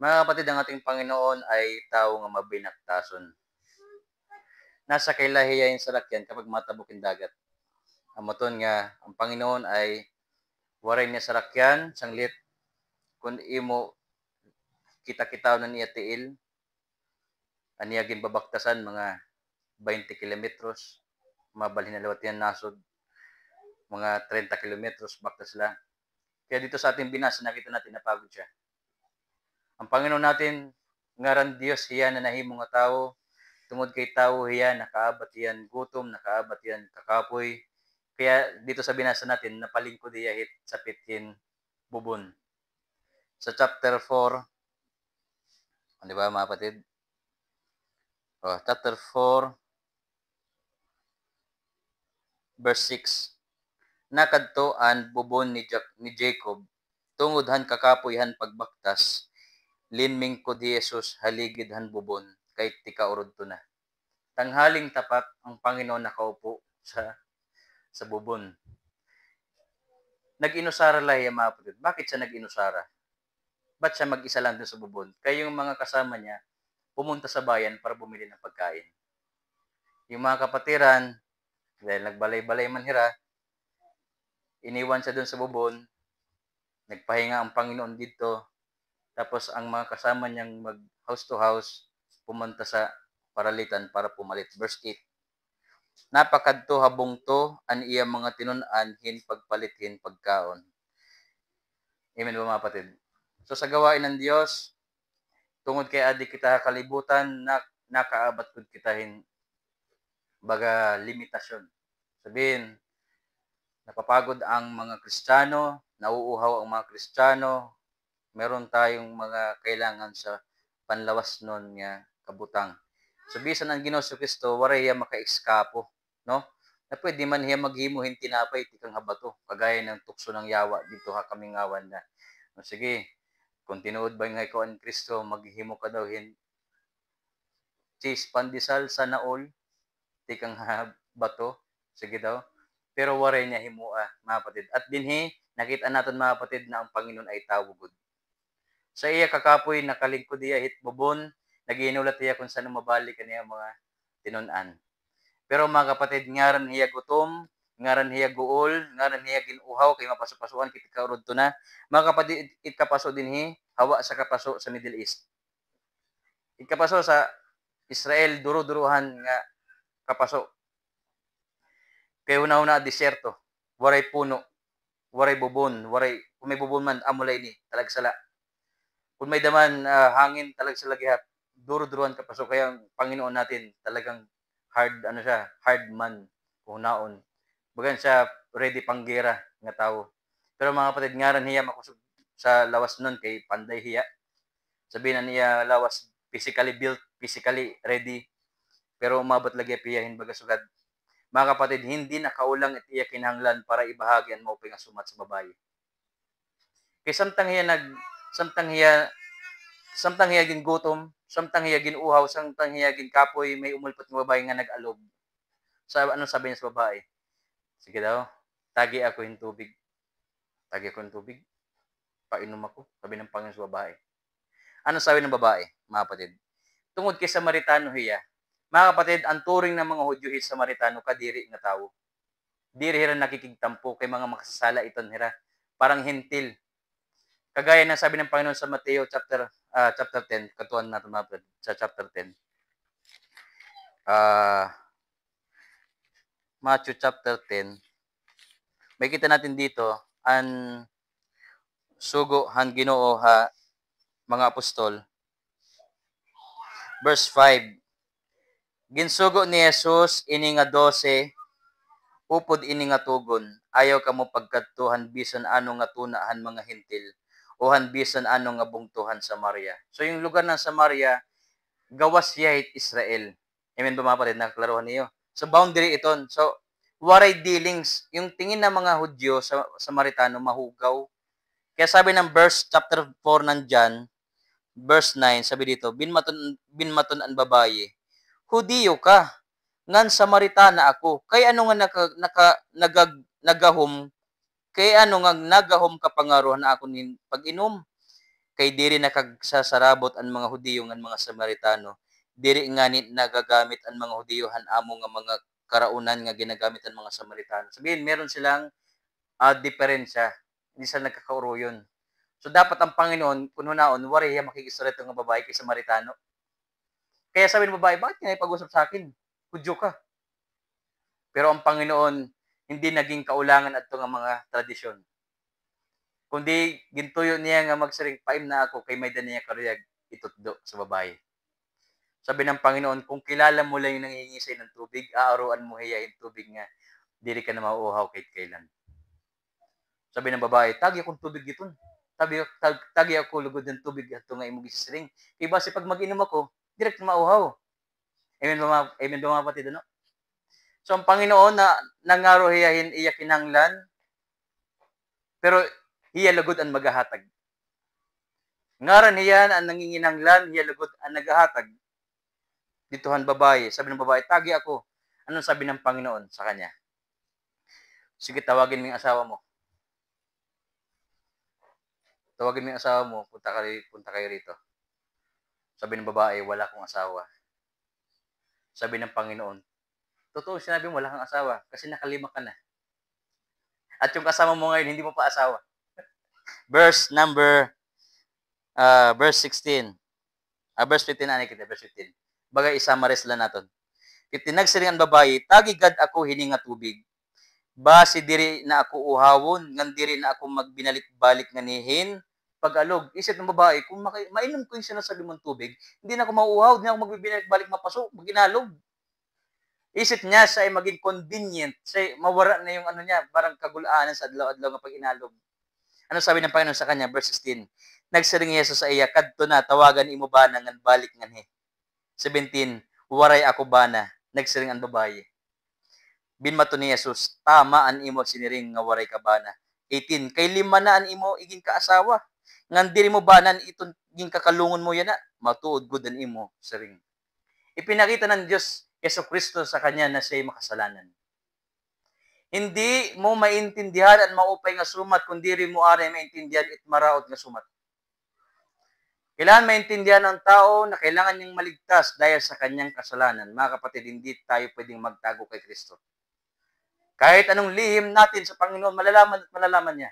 Mga kapatid, ang ating Panginoon ay tao nga mabinaktason. Nasa kailahiyain sa lakyan kapag matabukin dagat. Amaton nga ang Panginoon ay waray niya sa lakyan, sanglit kun imo kita-kitaw na niya tiil, aniyagin babaktasan mga 20 kilometros, mabalhin na lawat yan nasod, mga 30 kilometros baktas sila. Kaya dito sa ating binasa, nakita natin napagod siya. Ang Panginoon natin, ngaran Diyos, hiya na nahimo nga tao, tungod kay tao hiya, nakaabat yan gutom, nakaabat yan kakapoy. Kaya dito sa binasa natin, napalingkod hiyahit sa pithin bubon. Sa chapter 4, di ba mga kapatid? Chapter 4, verse 6. Nakadtoan bubon ni Jacob, tungod han kakapoy han pagbaktas, linming ko di Jesus haligid han bubon, kay tikaurod to na. Tanghaling tapat ang Panginoon nakaupo sa bubon. Nag-inusara lang yung mga kapatid. Bakit siya nag-inusara? Ba't siya mag-isa lang doon sa bubon? Kaya yung mga kasama niya, pumunta sa bayan para bumili ng pagkain. Yung mga kapatiran, dahil nagbalay-balay man hira, iniwan siya doon sa bubon, nagpahinga ang Panginoon dito, tapos ang mga kasama niyang mag house to house, pumunta sa paralitan para pumalit. Verse 8. Napakadto habong to, an iya mga tinun-an, hin pagpalithin pagkaon. Amen ba mga kapatid? So sa gawain ng Diyos, tungod kay adi kita kalibutan, nakaabat kod kitahin baga limitasyon. Sabihin, napapagod ang mga Kristiyano, nauuhaw ang mga Kristiyano, meron tayong mga kailangan sa panlawas nun nga kabutang. So bisan ang Ginoo Kristo, waray hiya maka-eskapo, no? Na pwede man hiya maghimuhin tinapay tikang habato, kagaya ng tukso ng yawa dito ha kaming awan na. No, sige, kung tinuod ba nga ikaw ang Kristo, maghihimo ka daw cheese pandesal sa naol, tikang bato, sige daw. Pero waray niya himua, mga kapatid. At dinhi, nakita natin mga kapatid na ang Panginoon ay tawagod. Sa iya kakapoy, nakalingkod iya hitbubon, nagiinulat iya kung saan mabalik kaniya mga tinun-an. Pero mga kapatid, ngaran hiya gutom, ngaran hiya guol, ngaran hiya ginuhaw, kay mapasupasuan kiti kaurod to na. Mga kapatid, itkapaso dinhi, hawa sa kapaso sa Middle East. Itkapaso sa Israel, duro-duruhan nga kapaso. Kaya una-una disyerto, waray puno, waray bubon, kung may bubon man, amulay ni, talagsala. Kung may daman, hangin, talagsala gihat, duro-duruhan kapaso. Kaya ang Panginoon natin, talagang hard man, kung naon. Bagan siya, ready panggera nga tao. Pero mga kapatid, ngaran hiya makusog sa lawas nun, kay panday hiya. Sabihin na niya, lawas, physically built, physically ready, pero umabot lagi piyahin baga sugad. Mga kapatid, hindi nakaulang itiya kinahanglan para ibahagian mo nga sumat sa babae. Kay samtang hiya gin gutom, samtang hiya gin uhaw, samtang hiya gin kapoy, may umulpot nga babae nga nag-alog. Ano sabi niya sa babae? Sige daw, tagi ako yung tubig. Tagi ako yung tubig. Painom ako, sabi ng Panginoon sa babae. Ano sabi ng babae, mga kapatid? Tungod kay Samaritano hiya, mga kapatid, ang turing ng mga Hudyo is Samaritano, kadiri nga tao. Diri hira nakikigtampo kay mga makasasala iton hira. Parang hentil. Kagaya ng sabi ng Panginoon sa Mateo chapter 10, katuan natin mga kapatid, sa chapter 10. Matthew chapter 10. May kita natin dito, ang sugo han Ginoo ha mga apostol. Verse 5. Ginsugo ni Jesus ini nga 12, upod ini nga tugon, ayaw ka mo pagkadtuhan bisan ano nga tunahan mga hintil, o han bisan ano nga bungtuhan Samaria. So yung lugar ng Samaria, gawas yahit Israel. Amen ba mga kapatid? Nakaklaruhan niyo. So boundary iton. So waray dealings. Yung tingin ng mga Hudyo sa Samaritano, mahugaw. Kaya sabi ng chapter 4 ng John, verse 9, sabi dito, binmaton ang babaye, Hudiyo ka, ngan Samaritana ako, kay ano nga nagahom, kay ano nga nagahom kapangaruhan na ako nin pag-inom. kay diri nakagsasarabot ang mga Hudiyo ngan mga Samaritano. Diri ngani nagagamit ang mga Hudiyo han amo nga mga karaunan nga ginagamit ang mga Samaritano. Sabihin meron silang diferensya. Hindi sila nagkakauruyon. So dapat ang Panginoon kun hunaon wari hiya makikistorya nga babae kay Samaritano. Kaya sabi ng babae, bakit ka nakipag-usap sa akin? Hudyo ka. Pero ang Panginoon, hindi naging kaulangan at nga mga tradisyon. Kundi gintuyo niya nga magsaring paim na ako kay may daniya karuyag itutdo sa babae. Sabi ng Panginoon, kung kilala mo lang yung nangihingi sa'yo ng tubig, aaruan mo hiyain tubig nga, dili ka na mauuhaw kahit kailan. Sabi ng babae, tagi akong tubig giton. Tagi ako lugod ng tubig at nga imong gisisiring. Kaya base pag mag-inom ako, direct na mauhaw. Amen ba mga kapatid, ano? So, ang Panginoon na nangaro hiyahin iya kinanglan, pero hiya lugod ang magahatag. Ngaran hiyan ang nanginginanglan, hiya lugod ang nagahatag. Ditohan babae, sabi ng babae, tagi ako. Anong sabi ng Panginoon sa kanya? Sige, tawagin mo yung asawa mo. Tawagin mo yung asawa mo, punta kayo rito. Sabi ng babae, wala akong asawa. Sabi ng Panginoon, totoo sinabi mo, wala kang asawa kasi nakalima ka na. At yung kasama mo ngayon, hindi mo pa asawa. Verse 16. Verse 15 verse 15. Bagay isamaris lang naton. Itinagsiring ang babae, tagigad ako hininga tubig. Basi diri na ako uhawon, ngan diri na ako magbinalik-balik nga nihin pag-alog. Isip ng babae, kung mainom ko yung sinasabi mong tubig, hindi na ako mauuhaw, hindi na ako magbibinalik-balik mapaso, maginalog. Isip niya siya ay maging convenient, siya mawara na yung ano niya, parang kagulaanan sa adlaw-adlaw nga pag-inalog. Ano sabi ng Panginoon sa kanya? Verse 16. Nagsiring Yesus sa iya, kadto na, tawagan imo bana ngan balik ngan he. 17. Waray ako bana, nagsiring ang babae. Binmato ni Jesus, tama an imo siniring nga waray ka bana. 18. Kay lima na an imo iging kaasawa. Ngan diri mo banan iton iging kakalungon mo yana, matuod gud an imo siring. Ipinakita ng Diyos Yesu Kristo sa kanya na siya'y makasalanan. Hindi mo maintindihan at maupay nga sumat kung diri mo ari maintindihan it maraot nga sumat. Kailangan maintindihan ng tao na kailangan niyang maligtas dahil sa kanyang kasalanan. Mga kapatid, hindi tayo pwedeng magtago kay Kristo. Kahit anong lihim natin sa Panginoon, malalaman niya.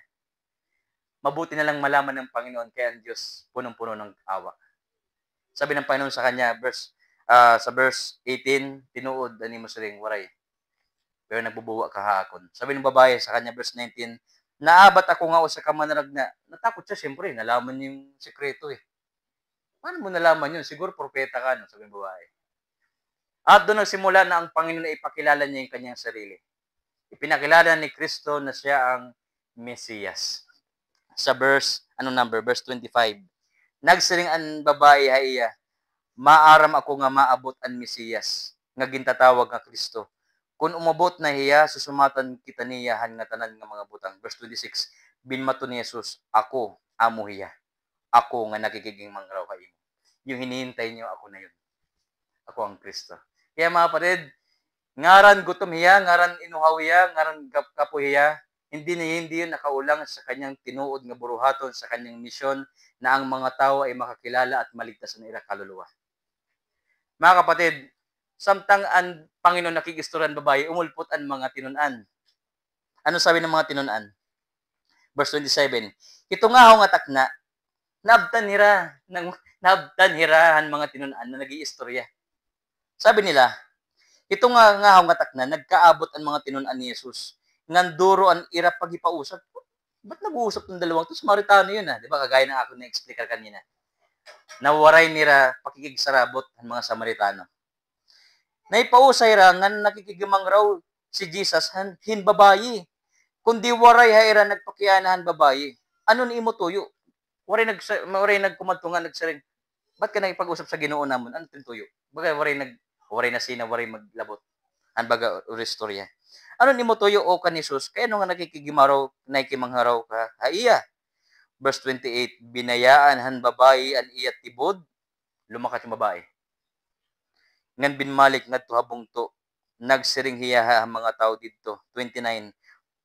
Mabuti na lang malaman ng Panginoon kaya ang Diyos punong-puno ng awa. Sabi ng Panginoon sa kanya, sa verse 18, tinuod ani mo siring waray. Pero nagbubuwa ka haakon. Sabi ng babae sa kanya, verse 19, naabat ako nga sa kamanarag na, natakot siya, siyempre, nalaman niya yung sekreto eh. Paano mo nalaman yun? Siguro propeta ka, no? Sabi ng babae. At doon nagsimula na ang Panginoon na ipakilala niya yung kanyang sarili. Ipinakilala ni Kristo na siya ang Mesiyas. Sa verse 25. Nagsiring ang babae haiya, maaram ako nga maabot ang Mesiyas, nga gintatawag nga Kristo. Kung umabot na hiya, susumatan kita niyahan nga tanan nga mga butang. Verse 26, binmato ni Jesus, ako, amo hiya. Ako nga nakikiging mangraw kayo. Yung hinihintay niyo, ako na yun. Ako ang Kristo. Kaya mga kapatid, ngaran gutom hiya, ngaran inuhaw hiya, ngaran kapo hiya, hindi yun nakaulang sa kanyang tinuod nga buruhaton sa kanyang misyon na ang mga tao ay makakilala at maligtas ng ilang kaluluwa. Mga kapatid, samtang ang Panginoon nakikisturan babae, umulpot ang mga tinunan. Ano sabi ng mga tinunan? Verse 27, ito nga ho nga takna, nabtan hirahan mga tinunan na nag-iistorya. Sabi nila, ito nga ho nga takna, nagkaabot ang mga tinunan ni Jesus. Nganduro ang irap pagipausap. Ba't nag-uusap ng dalawang to? Samaritano yun Di ba? Kagaya ng ako na-explicar kanina. Nawaray nira pakikigsarabot ang mga Samaritano. Naipausay ra nga nakikigimang raw si Jesus hin babayi. Kundi waray haira nagpakianahan babayi. Ano ni imo tuyo? Waray nagkumadto nga nagsaring. Ba't ka nakipag-usap sa Ginoo namon? Ano tintuyo? Bagay waray na sina waray maglabot. An baga istorya. Ano ni mo tuyo o kan Jesus? Kaya nga nakikigimaraw naikimangharaw ka. Haiya. Verse 28, binayaan han babayi an iya tibod. Lumakat yung babae. Ngan binmalik ngadto habong to. Nagsiring hiya ang mga tao dito. 29,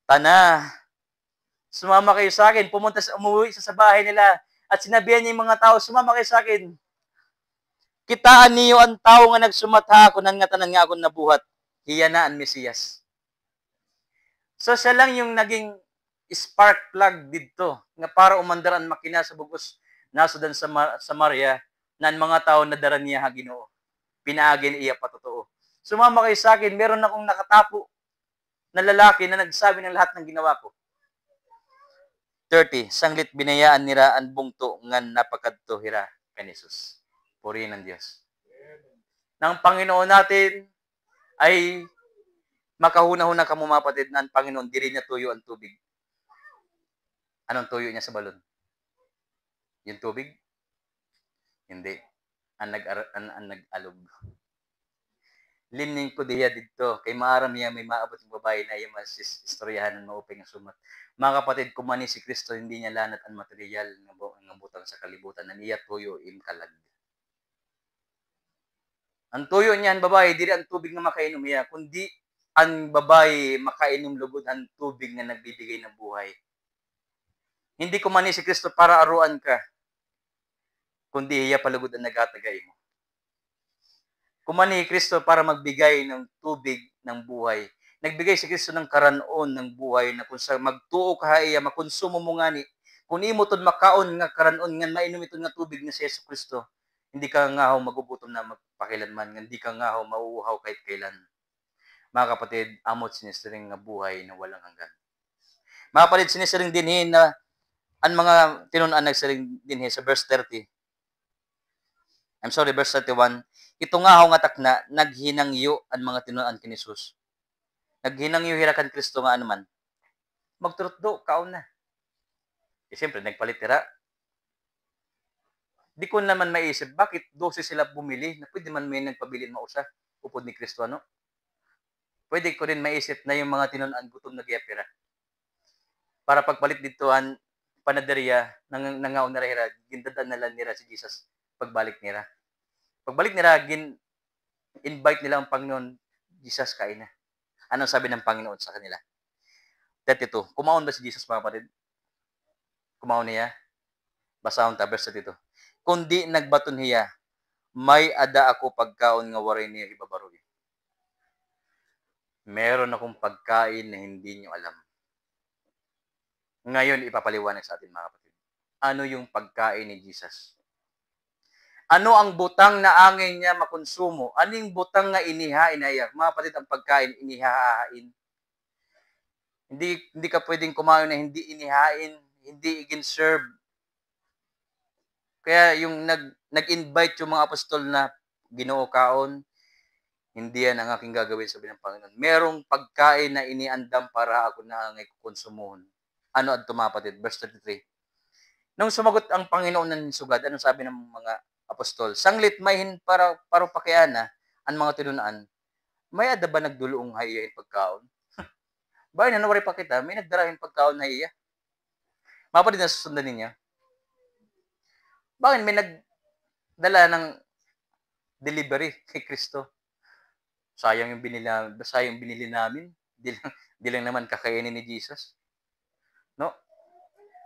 tana, sumama kayo sa akin. Umuwi sa bahay nila. At sinabihan niya yung mga tao, sumama kayo sa akin. Kitaan niyo ang tao nga nagsumatha ako, nan nga tanan nga akong nabuhat. Hiya na ang Mesiyas. So siya lang yung naging spark plug dito nga para umandar ang makina sa bugos nasudan sa Samaria na ang mga tao nadara niya ha Ginoo. Pinaagin iya patotoo. Sumama kayo sa akin, meron akong nakatapo na lalaki na nagsabi ng lahat ng ginawa ko. 30. Sanglit binayaan nira ang bungto ngan napakadto hira kan Jesus. Purihin ng Diyos. Ng Panginoon natin ay makahuna-huna ka mo mapatid na ang Panginoon diri niya tuyo ang tubig. Anong tuyo niya sa balon? Yung tubig? Hindi. Ang nag-alog. Lining ko diya dito. Kay maaram niya may maabot ng babae na iya istoryahan ng mauping ang sumat. Mga kapatid, kumani si Kristo, hindi niya lanat ang material ng butang sa kalibutan. Naniya tuyo im kalag. Ang tuyo niya ang babae, dili ang tubig na makainom niya, kundi ang babae makainom lugod ang tubig na nagbibigay ng buhay. Hindi kumani si Kristo para aruan ka, kundi iya palugod ang nagatagay mo. Kumani Kristo para magbigay ng tubig ng buhay. Nagbigay si Kristo ng karanon ng buhay na kung sa magtuo ka iya, makonsumo mo ngani. Kung imo tod makaon nga karanon nga mainom ito nga tubig nga si Yesu Kristo, hindi ka nga magugutom na magpakilanman, hindi ka nga mauuhaw kahit kailan. Mga kapatid, amot sinisiring nga buhay na walang hanggan. Mga kapatid, sinisiring dinhin na ang mga tinunan nagsiring dinhin sa verse 30. Verse 31. Ito nga nga takna, naghinangyo ang mga tinunan kini Jesus. Naghinangyo hirakan Kristo nga anuman. Magturot do, kaon na. Siyempre, nagpalit tira. Di ko naman maisip, bakit 12 sila bumili na pwede man may nagpabilin mausa upod ni Kristo, ano? Pwede ko rin maisip na yung mga tinunan gutom na giyapira. Para pagpalit dito ang panaderya, nangaon na hira, gindadaan na lang nila si Jesus pagbalik nila. Pagbalik nila, invite nila ang Panginoon, Jesus, kain na. Anong sabi ng Panginoon sa kanila? 32. Kumaon ba si Jesus, mga kapatid? Kumaon niya? Basahon ta, verse 32. Kundi nagbaton hiya, may ada ako pagkaon nga waray niya ibabaroy. Meron akong pagkain na hindi nyo alam. Ngayon, ipapaliwanag sa atin, mga kapatid. Ano yung pagkain ni Jesus? Ano ang butang na angin niya makonsumo? Ano yung butang nga inihain na iya? Mga kapatid, ang pagkain, inihahain. Hindi ka pwedeng kumain na hindi inihain, hindi i-serve. Kaya yung nag-invite yung mga apostol na Ginoo kaon, hindi yan ang aking gagawin, sabi ng Panginoon. Merong pagkain na iniandam para ako na ang ikukonsumuhon. Ano at tumapatid? Verse 33. Nung sumagot ang Panginoon ng sugad, anong sabi ng mga apostol? Sanglit mayhin para pakiana ang mga tinunaan. May ada ba nagdulong hayahin pagkaon? Bayan na nawari pa kita, may nagdarahin pagkaon na iya. Mapatid na susundan niya. Bakit may nagdala ng delivery kay Kristo? Sayang yung binili namin. Di lang naman kakainin ni Jesus. No?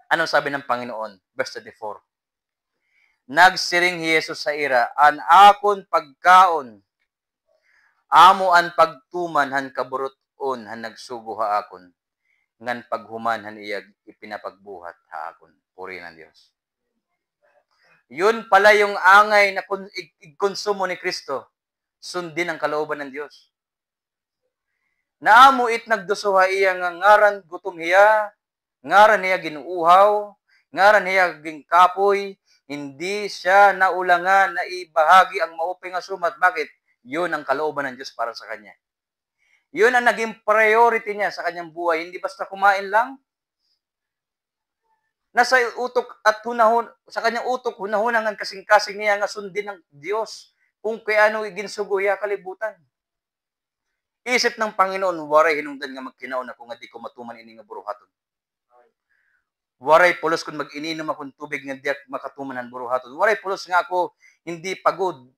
Anong sabi ng Panginoon? Verse 34. Nagsiring Jesus sa ira, an akon pagkaon, amo an pagtuman han kaburuton han nagsugo ha akon, ngan paghuman han iyag ipinapagbuhat ha akon. Puri ng Diyos. Yun pala yung angay na konsumo ni Kristo. Sundin ang kalooban ng Diyos. Naamuit nagdusuha iya nga ngaran gutom hiya, ngaran hiya ginuuhaw, ngaran hiya gingkapoy, hindi siya naulangan na ibahagi ang mauping nga sumat. Bakit? Yun ang kalooban ng Diyos para sa kanya. Yun ang naging priority niya sa kanyang buhay. Hindi basta kumain lang. Nasa utok at hunahon, sa kanyang utok, hunahunangan kasing-kasing niya nga sundin ng Diyos kung kaya ano iginsugo ya kalibutan. Isip ng Panginoon, waray hinungdan nga magkinaon ako nga di ko matuman ini nga buruhaton. Waray pulos kung mag-ininom akong tubig nga di makatuman ang buruhaton. Waray pulos nga ako hindi pagod.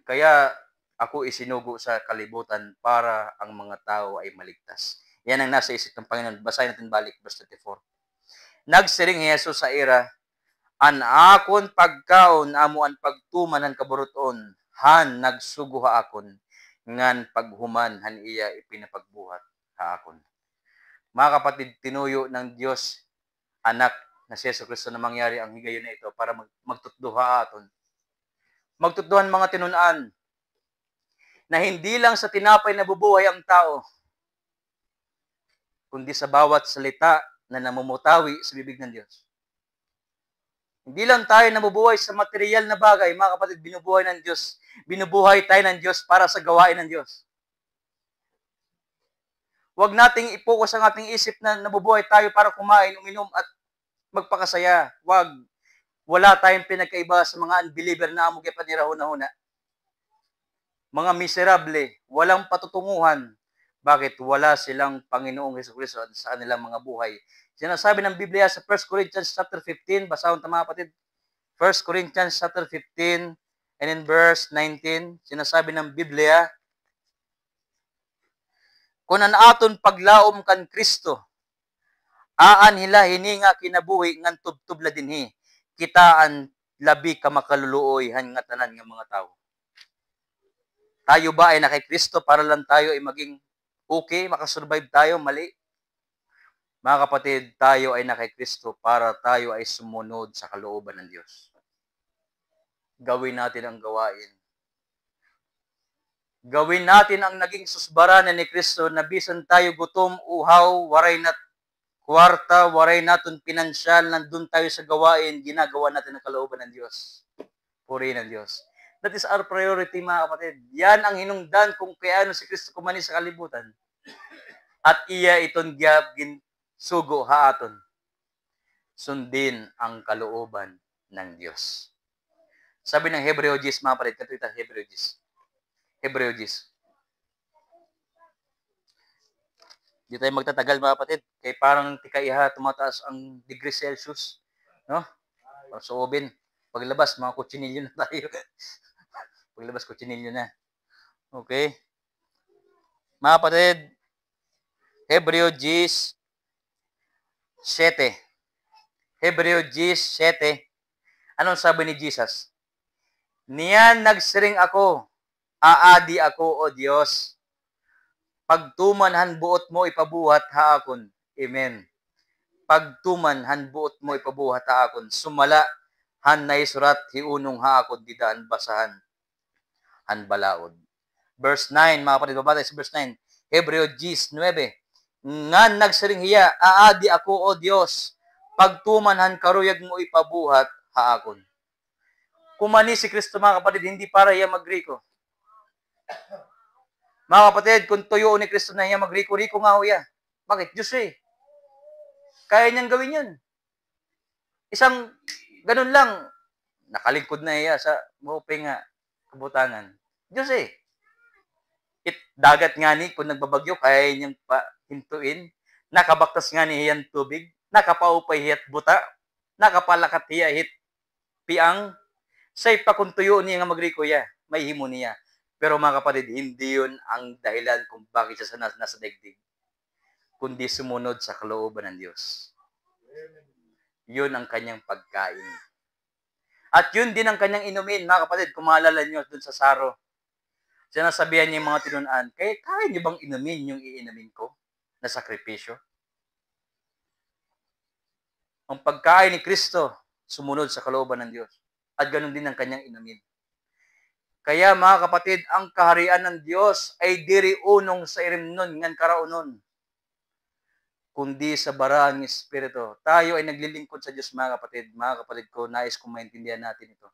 Kaya ako isinugo sa kalibutan para ang mga tao ay maligtas. Yan ang nasa isip ng Panginoon. Basahin natin balik, verse 34. Nagsiring Jesus sa ira, An akon pagkaon amo an pagtuman han kaburuton, han nagsugo ha akon, ngan paghuman han iya ipinapagbuhat ha akon. Mga kapatid, tinuyo ng Diyos, anak na si Yesu Kristo na mangyari ang higayon na ito para magtutduha aton. Magtutduhan mga tinunaan na hindi lang sa tinapay na bubuhay ang tao, kundi sa bawat salita na namumutawi sa bibig ng Diyos. Hindi lang tayo nabubuhay sa material na bagay, mga kapatid, binubuhay ng Diyos. Binubuhay tayo ng Diyos para sa gawain ng Diyos. Huwag nating i-focus ang ating isip na nabubuhay tayo para kumain, uminom at magpakasaya. Huwag. Wala tayong pinagkaiba sa mga unbeliever na amog panirahuna-huna. Mga miserable, walang patutunguhan. Bakit? Wala silang Panginoong Jesucristo sa kanilang mga buhay. Sinasabi ng Biblia sa 1 Corinthians chapter 15, basahon ta mga kapatid. 1 Corinthians chapter 15 and in verse 19, sinasabi ng Biblia, kung an aton paglaom kan Kristo, aan hila hininga kinabuhi ngan tubtub la dinhi, kitaan labi ka makaluluoy han nga tanan nga mga tao. Tayo ba ay na kay Kristo para lang tayo ay maging okay, makasurvive tayo, mali? Mga kapatid, tayo ay na kay Kristo para tayo ay sumunod sa kalooban ng Diyos. Gawin natin ang gawain. Gawin natin ang naging susbaranan ni Kristo na bisan tayo gutom, uhaw, waray na kwarta, waray natin pinansyal, nandun tayo sa gawain, ginagawa natin ang kalooban ng Diyos. Purihin ng Diyos. That is our priority, mga kapatid. Yan ang hinungdan kung kayano si Kristo kumani sa kalibutan. At iya iton gyab sugo ha aton. Sundin ang kalooban ng Diyos. Sabi ng Hebreo 10, mga kapatid, katita Hebreo 10. Hebreo 10. Di tayo magtatagal, mga kapatid. Kaya parang tikaiha, tumataas ang degree Celsius. No? So, oven. Paglabas, mga kutsinilyo na tayo. Paglabas, kutsinilyo na. Okay? Mga kapatid, Hebreo 10, 7. Hebreo 10, 7. Anong sabi ni Jesus? Niyan nagsiring ako, aadi ako, O Diyos. Pagtuman han buot mo ipabuhat ha akon. Amen. Pagtuman han buot mo ipabuhat ha akon. Sumala han naisurat hiunong ha akon didaan basahan han balaod. Verse 9, mga kapatid, babata sa verse 9. Hebreo 10, 9. Ngan nagsiring hiya, aadi ako, O Diyos. Pagtuman han karuyag mo ipabuhat ha akon. Kumani si Kristo, mga kapatid, hindi para iya magriko. Mga kapatid, kung tuyo ni Kristo na iya magriko-riko nga ho iya. Bakit? Diyos eh. Kaya niyang gawin yun. Isang ganun lang, nakalingkod na iya sa muping nga kabutangan. Diyos eh. Dagat nga ni, kung nagbabagyo, kaya niyang hintuin. Nakabaktas nga ni hiyang tubig. Nakapaupay hiyat buta. Nakapalakat hiya hit piang. Say pa kung tuyo niya nga magriko ya, may himo niya. Pero mga kapatid, hindi yun ang dahilan kung bakit siya nasa daigdig. Kundi sumunod sa kalooban ng Diyos. Yun ang kanyang pagkain. At yun din ang kanyang inumin, mga kapatid, kung maalala nyo dun sa Saro. Sinasabihan niya yung mga tinunaan, kaya niyo bang inumin yung iinumin ko na sakripisyo? Ang pagkain ni Kristo, sumunod sa kalooban ng Diyos. At ganun din ang kanyang inumin. Kaya mga kapatid, ang kaharian ng Diyos ay diri unong sa irimnon ngan karaunon, kundi sa barang espiritu. Tayo ay naglilingkod sa Diyos, mga kapatid. Mga kapatid ko, nais kong maintindihan natin ito.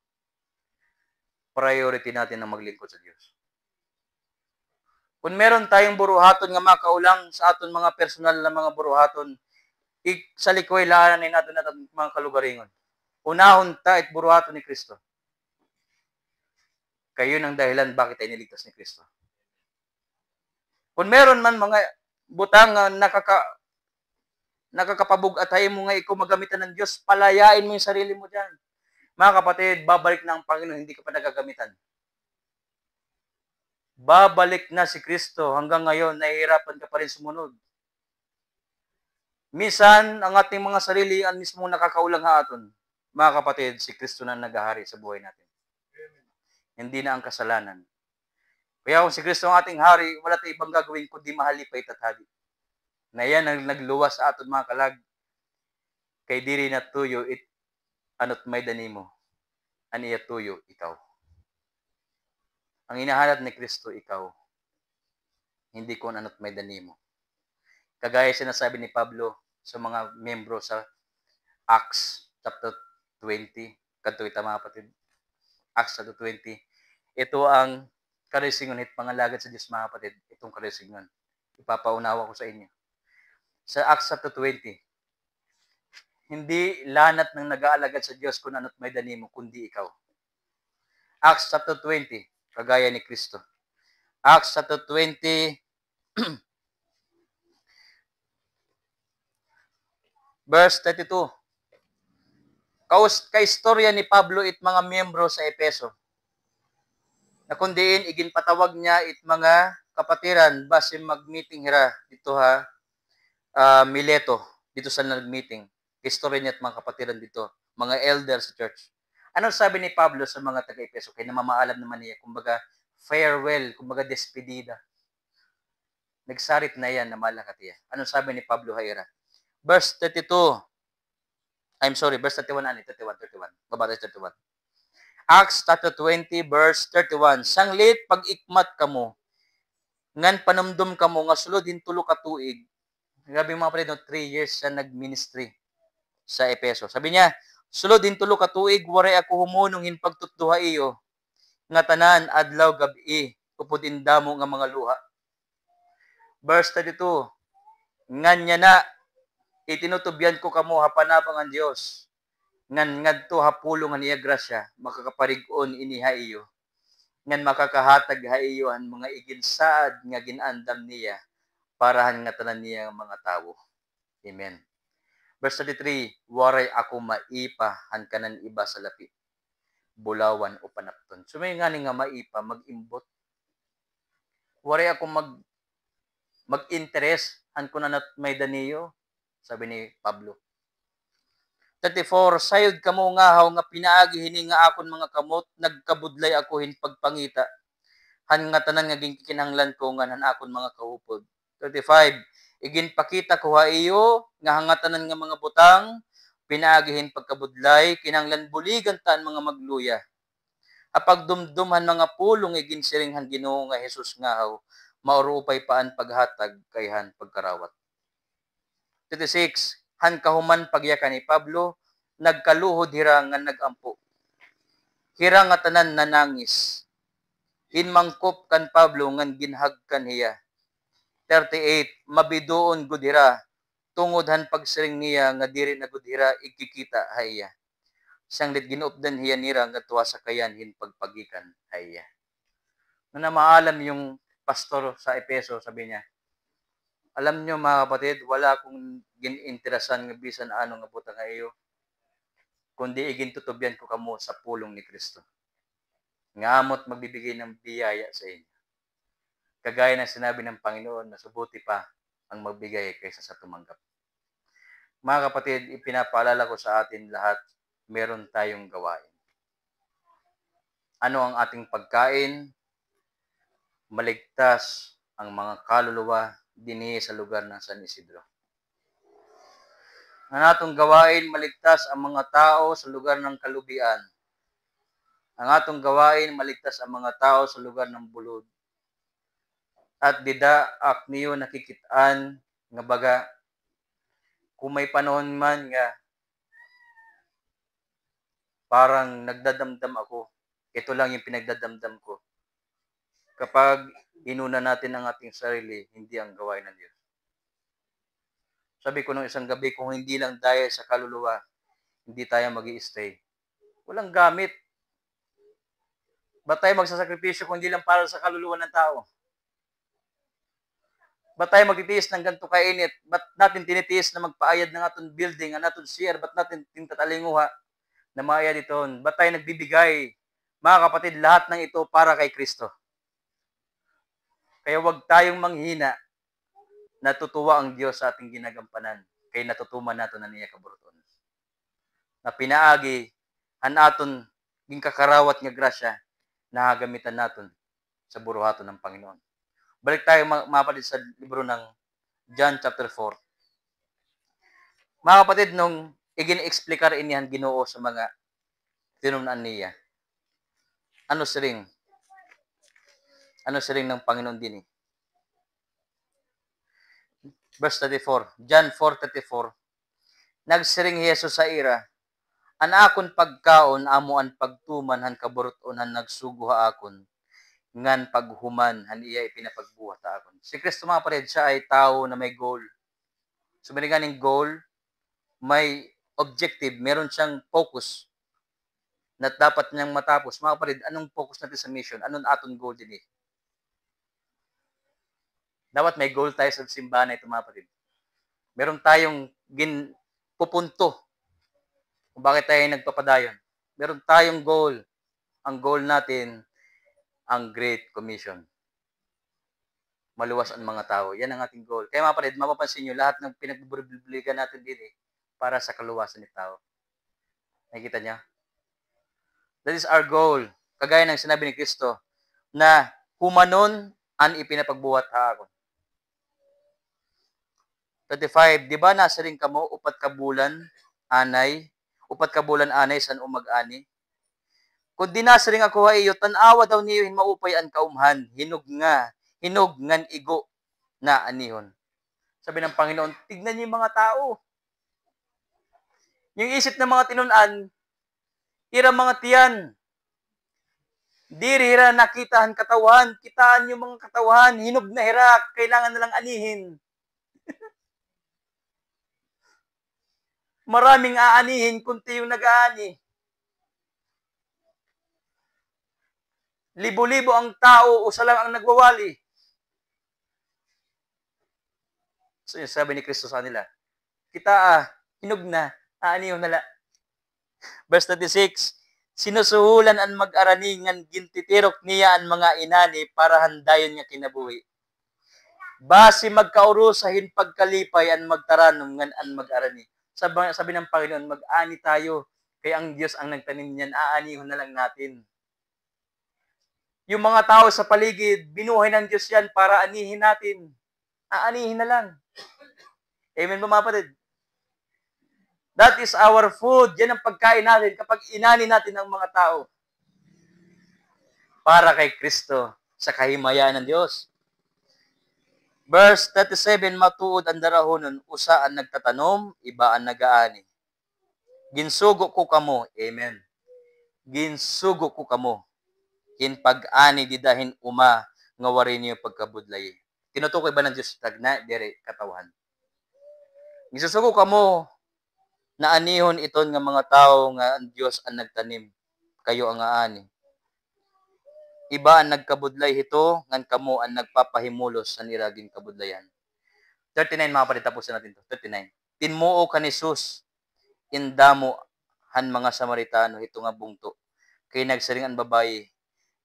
Priority natin ang maglingkod sa Diyos. Kung meron tayong buruhaton nga makaulang sa aton mga personal na mga buruhaton, sa likoy laanan natin natin mga kalugaringon. Unahon ta it buruhaton ni Kristo. Kayo ng dahilan bakit ay niligtas ni Kristo. Kung meron man mga butang nakakapabug at hay mo nga ikaw magamitan ng Diyos, palayain mo yung sarili mo dyan. Mga kapatid, babalik na ang Panginoon, hindi ka pa nagagamitan. Babalik na si Kristo. Hanggang ngayon, nahihirapan ka pa rin sumunod. Minsan, ang ating mga sarili, ang mismo nakakaulang ha aton. Mga kapatid, si Kristo na naghahari sa buhay natin. Hindi na ang kasalanan. Kaya kung si Kristo ang ating hari, wala tayong ibang gagawin kundi mahalipay tathali. Na yan ang nagluwas sa aton mga kalag. Kay diri na tuyo anot may danimo. Aniya tuyo ikaw. Ang hinahanap ni Kristo ikaw. Hindi kung anot may danimo. Kagaya sinasabi ni Pablo sa mga membro sa Acts chapter 20. Kadto ita mga kapatid. Acts chapter 20. Ito ang karisingon hit pangalagad sa Diyos mga kapatid. Itong karisingon. Ipapaunawa ko sa inyo. Sa Acts chapter 20, hindi lanat ng nag-aalagad sa Diyos kung ano't may danimo, kundi ikaw. Acts chapter 20, kagaya ni Kristo. Acts chapter 20, verse 32. Kaistorya ni Pablo it mga miyembro sa Epeso. Na kundiin, iginpatawag niya it mga kapatiran, base mag-meeting hira dito ha, Mileto, dito sa nag-meeting. History niya at mga kapatiran dito, mga elders sa church. Ano sabi ni Pablo sa mga taga-Epeso? Kaya namamaalam naman niya, kumbaga farewell, kumbaga despedida. Nagsarit na yan na malakat yan. Ano sabi ni Pablo Haira? Verse 32. Verse 31, 31. Babatas 31. Acts chapter 20, verse 31. Sanglit pag-ikmat kamo, ngan panumdum kamo, nga sulod hintulo ka tuig. Grabe mga pala, 3 years siya nag-ministry sa Epeso. Sabi niya, sulod hintulo ka tuig, waray ako humunong hinpagtutduha iyo, nga tanan adlaw gabi, upod indamo nga mga luha. Verse 32, nganya na, itinutubyan ko kamo hapanabang ang Diyos, ngan ngadto hapulong nga niya grasya, makakaparig-on iniha iyo, ngan makakahatag ha iyo ang mga iginsaad nga ginandam niya, parahan nga tanan niya ang mga tawo. Amen. Verse 33, waray ako maipa han kanan iba sa lapi, bulawan o panapton. So may nga maipa, mag-imbot. Waray ako mag-interest han kunan at may daniyo, sabi ni Pablo. 34, sayod kamo nga haw nga pinaagi hini nga akon mga kamot, nagkabudlay ako hin pagpangita, han nga tanan nga ginkinahanglan ko nga han akon mga kahupod. 35, iginpakita ko ha iyo nga hangatanan nga mga butang, pinaagihin pagkabudlay, kinanglan buligan taan mga magluya. Apag dumdumhan mga pulong iginsiringhan Ginoo nga Hesus nga haw, maurupay paan paghatag kayhan pagkarawat. 36, han kahuman pagyakan ni Pablo, nagkaluhod hira nga nagampo. Hira nga tanan nanangis. Hinmangkop kan Pablo ngan ginhagkan hiya. 38, mabidoon gudhira, tungod pagsiring niya nga diri na gudhira ikikita hayya. Sanglit ginuupdan hiya nira nga tuwa sa kayan hin pagpagikan hayya. Na maalam yung pastor sa Epeso, sabi niya, alam nyo mga kapatid, wala akong gininteresan nga bisan ano nga butang ayo, kundi igintutubyan ko kamo sa pulong ni Kristo. Nga amot magbibigay ng biyaya sa inyo. Kagaya ng sinabi ng Panginoon, na subuti pa ang magbigay kaysa sa tumanggap. Mga kapatid, ipinapaalala ko sa atin lahat, meron tayong gawain. Ano ang ating pagkain? Maligtas ang mga kaluluwa dinhi sa lugar ng San Isidro. Ang atong gawain, maligtas ang mga tao sa lugar ng kalubian. Ang atong gawain, maligtas ang mga tao sa lugar ng bulod. At didaak niyo nakikitaan nga baga, kung may panahon man nga parang nagdadamdam ako, ito lang yung pinagdadamdam ko. Kapag inuna natin ang ating sarili, hindi ang gawain ng Diyos. Sabi ko nung isang gabi, kung hindi lang dahil sa kaluluwa, hindi tayo mag-i-stay. Walang gamit. Ba't tayo magsasakripisyo kung hindi lang para sa kaluluwa ng tao? Ba't tayo magtitiis ng ganito kainit? Ba't natin tinitiis na magpaayad ng atong building, ang atong share? Ba't natin tinatalinguha na maayad ito? Ba't tayo nagbibigay? Mga kapatid, lahat ng ito para kay Kristo. Kaya huwag tayong manghina. Natutuwa ang Diyos sa ating ginagampanan. Kaya natutuman nato na niya kaburuton. na pinaagi han aton ging kakarawat nga grasya na gamitan naton sa buruhaton ng Panginoon. Balik tayo mga kapatid sa libro ng John chapter 4. Mga kapatid, nung igin-explikar inihan Ginoo sa mga tinumnaan niya, ano siring ng Panginoon din eh. Verse 34, John 4:34, nagsiring Jesus sa ira, an akon pagkaon amo an pagtuman han kaburuton han nagsugo ha akon, ngan paghuman han iya ipinapagbuhat ha akon. Si Kristo mga kapatid, siya ay tao na may goal. So may ganing goal, may objective, meron siyang focus na dapat niyang matapos. Mga kapatid, anong focus natin sa mission? Anong aton goal din eh? Dapat may goal tayo sa simbahan na ito mga kapatid. Meron tayong pupunto kung bakit tayo nagpapadayon. Meron tayong goal. Ang goal natin, ang Great Commission. Maluwas ang mga tao. Yan ang ating goal. Kaya mga kapatid, mapapansin nyo, lahat ng pinagbubuligan natin din eh, para sa kaluwasan ng tao. Nakikita niya? That is our goal. Kagaya ng sinabi ni Kristo, na humanon an ipinapagbuhat ha ako. 35, di ba nasa rin kamo upat ka bulan anay san umag-ani? Kung di nasa rin ako ha iyo, tanawa daw niyo maupay an kaumhan, hinog ngan igo na anihon. Sabi ng Panginoon, tignan niyo yung mga tao. Yung isip ng mga tinunan, ira mga tiyan. Di hira nakitahan katawan, kitaan yung mga katawan, hinog na hira, kailangan na lang anihin. Maraming aanihin, kunti yung nag-aani. Libo-libo ang tao, usa lang ang nagwawali. So yung sabi ni Kristo sa nila, kita hinog na, aanihin nala. Verse 36, sinusuhulan ang mag-arani ngan gintitirok niya ang mga inani para handayon nga kinabuhi. Basi magkaurusahin pagkalipay ang magtaranong ngan ang mag-arani. Sabi ng Panginoon, mag-ani tayo. Kaya ang Diyos ang nagtanim niyan, aanihon na lang natin. Yung mga tao sa paligid, binuhay ng Diyos yan para anihin natin. Aanihin na lang. Amen ba mga kapatid? That is our food. Yan ang pagkain natin kapag inani natin ang mga tao. Para kay Kristo sa kahimayaan ng Diyos. Verse 37, matuod ang darahonon, usa ang nagtatanom, iba ang nagaani. Ginsugo ko kamo, amen. Ginsugo ko kamo, pag-ani didahin uma, nga wari niyo pagkabudlay. Tinutukoy ba ng Diyos tagna, dire katawan. Gisusugo kamo, na anihon iton nga mga tao nga ang Diyos ang nagtanim, kayo ang aani. Iba ang nagkabudlay hito, ngan kamo ang nagpapahimulos sa niraging kabudlayan. 39 mga kapatid, tapusin natin to. 39. Tinmuo ka ni Jesus, indamo han mga Samaritano, hito nga bungto. Kay nagsaring ang babae,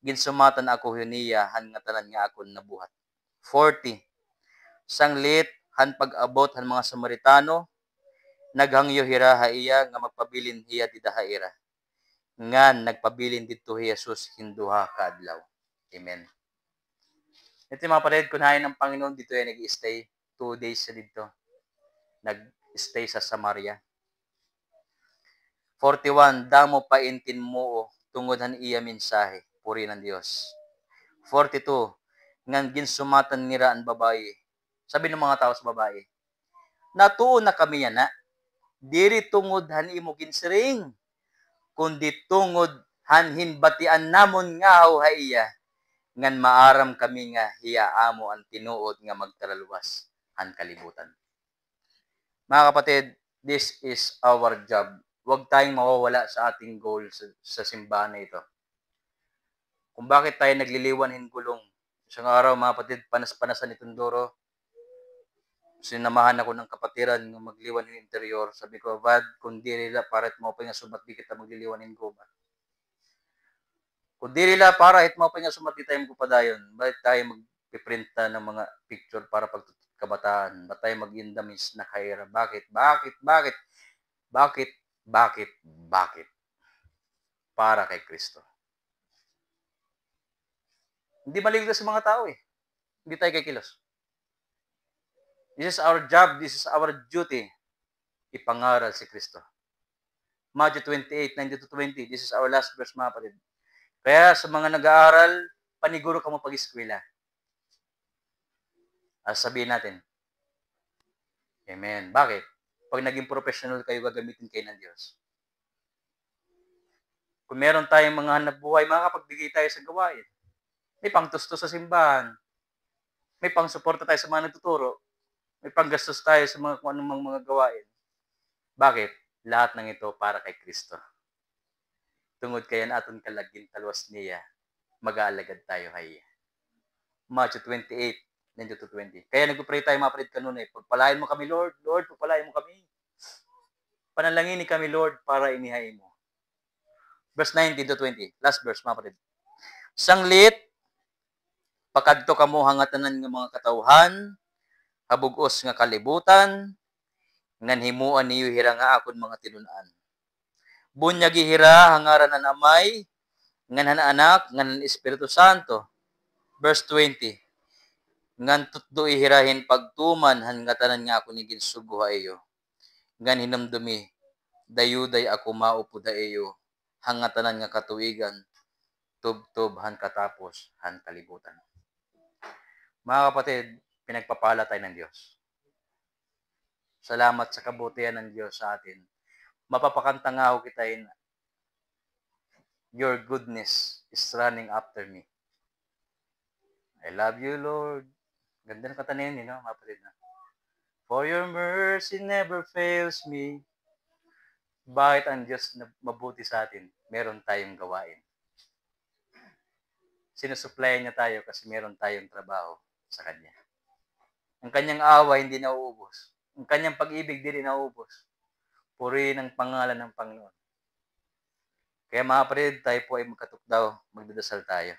ginsumatan ako huniya, han nga tanan nga akon nabuhat. 40. Sanglit, han pag-abot han mga Samaritano, naghangyo hira iya, nga magpabilin hiya didahaira. Ngan nagpabilin dito Jesus hinduha kaadlaw. Amen. Ito mga kapatid, kunahin ng Panginoon dito ay nag-stay 2 days sa dito. Nag-stay sa Samaria. 41, damo paintin mo tungod han iya mensahe, puri ng Diyos. 42, ngan ginsumatan nira ang babae. Sabi ng mga tao sa babae, natuon na kami yan na, diri tungod han imo ginsiring, kundi tungod hanhin batian namon nga hauhaiya, ngan maaram kami nga hiya amo ang tinuod nga magtaraluwas han kalibutan. Mga kapatid, this is our job. Huwag tayong mawawala sa ating goal sa simbahan na ito. Kung bakit tayo nagliliwan hingulong. Isang araw mga kapatid, panas-panasan itong Doro. Sinamahan ako ng kapatiran ng magliwan ng interior. Sabi ko, Vad, kung di nila parat mo pa nga sumat di kita magliliwan ng goba. Kung di nila parat mo pa nga sumat di tayo magpapadayon, bakit tayo magpiprinta ng mga picture para pagkabataan? Ba't tayo mag-indamis na kaira? Bakit? Bakit? Bakit? Para kay Kristo. Hindi maligtas sa mga tao eh. Hindi tayo kikilos. This is our job, this is our duty. Ipangaral si Kristo. Matthew 28:19-20, this is our last verse mga kapatid. Kaya sa mga nag-aaral, paniguro ka mo pag-eskwela. Sabihin natin, Amen. Bakit? Pag naging professional kayo, gagamitin kayo ng Diyos. Kung meron tayong mga hanap buhay, makakapagbigay tayo sa gawain. May pangtusto sa simbahan. May pangsuporta tayo sa mga nagtuturo. May panggastos tayo sa mga kung anong mga gawain. Bakit? Lahat ng ito para kay Kristo. Tungod kaya naton kalagin talwas niya, mag-aalagad tayo hay. Matthew 28:19-20. Kaya nagpo-pray tayo mga kapatid kanunay, pagpalain mo kami Lord, Lord, pagpalain mo kami. Panalangin kami Lord para inihay mo. Verse 19-20, last verse mga kapatid. Sanglit, pakadto kamo hangatanan nga mga katawhan, habugos nga kalibutan, ngan himuan niyo hira nga akon mga tinun-an. Bunyagi hira hangaran ang amay, ngan anak, ngan Espiritu Santo. Verse 20. Ngan tutdo ihirahin pagtuman hangatanan nga ako ni ginsugo iyo. Ngan hinamdumi dayuday ako maupo da iyo hangatanan nga katuigan tubtob han katapos han kalibutan. Mga kapatid, pinagpapala tayo ng Diyos. Salamat sa kabutihan ng Diyos sa atin. Mapapakanta nga ako kitain, your goodness is running after me. I love you, Lord. Ganda ng kanta na yun, mga kapatid. For your mercy never fails me. Bakit ang Diyos na mabuti sa atin? Meron tayong gawain. Sinusuplayan niya tayo kasi meron tayong trabaho sa Kanya. Ang Kanyang awa hindi nauubos. Ang Kanyang pag-ibig hindi nauubos. Purihin ang pangalan ng Panginoon. Kaya mga kapatid, tayo po ay magkatukdaw, magdadasal tayo.